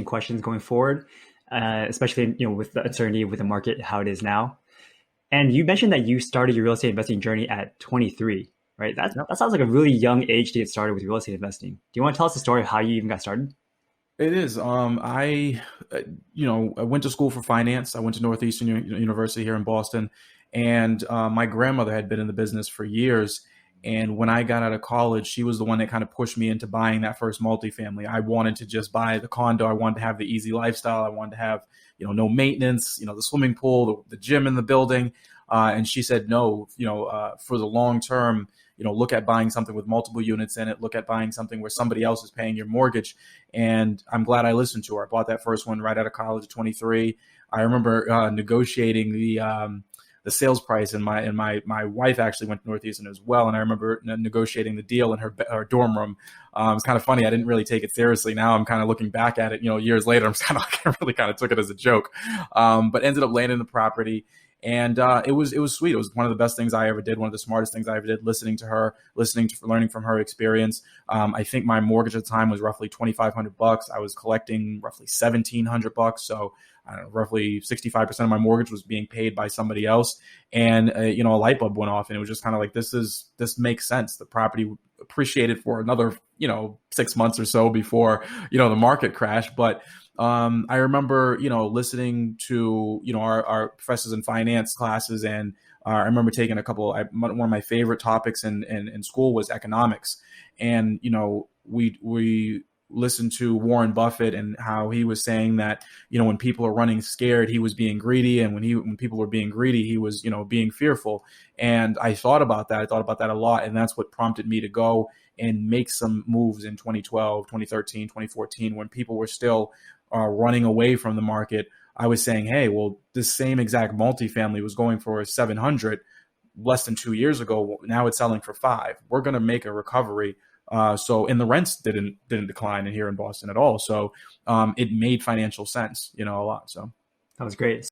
questions going forward, especially with the uncertainty with the market how it is now. And you mentioned that you started your real estate investing journey at 23, right? That sounds like a really young age to get started with real estate investing. Do you want to tell us the story of how you even got started? It is. I went to school for finance. I went to Northeastern University here in Boston, and my grandmother had been in the business for years. And when I got out of college, she was the one that kind of pushed me into buying that first multifamily. I wanted to just buy the condo. I wanted to have the easy lifestyle. I wanted to have, no maintenance, the swimming pool, the gym in the building. And she said, no, for the long term, look at buying something with multiple units in it. Look at buying something where somebody else is paying your mortgage. And I'm glad I listened to her. I bought that first one right out of college at 23. I remember negotiating the sales price, and my wife actually went to Northeastern as well. And I remember negotiating the deal in her dorm room. It's kind of funny. I didn't really take it seriously. Now I'm kind of looking back at it, years later. I'm kind of really kind of took it as a joke, but ended up landing the property. And it was sweet. It was one of the best things I ever did. One of the smartest things I ever did. Listening to her, learning from her experience. I think my mortgage at the time was roughly $2,500. I was collecting roughly $1,700. So I don't know, roughly 65% of my mortgage was being paid by somebody else. And a light bulb went off, and it was just kind of like, this makes sense. The property appreciated for another 6 months or so before the market crashed, but. I remember, listening to, our professors in finance classes, and I remember taking one of my favorite topics in school was economics. And, we listened to Warren Buffett and how he was saying that, when people are running scared, he was being greedy. And when people were being greedy, he was, being fearful. And I thought about that. I thought about that a lot. And that's what prompted me to go and make some moves in 2012, 2013, 2014, when people were still running away from the market. I was saying, hey, well, this same exact multifamily was going for 700 less than 2 years ago. Now it's selling for 5. We're going to make a recovery. And the rents didn't decline in here in Boston at all. So it made financial sense, a lot. So That was great.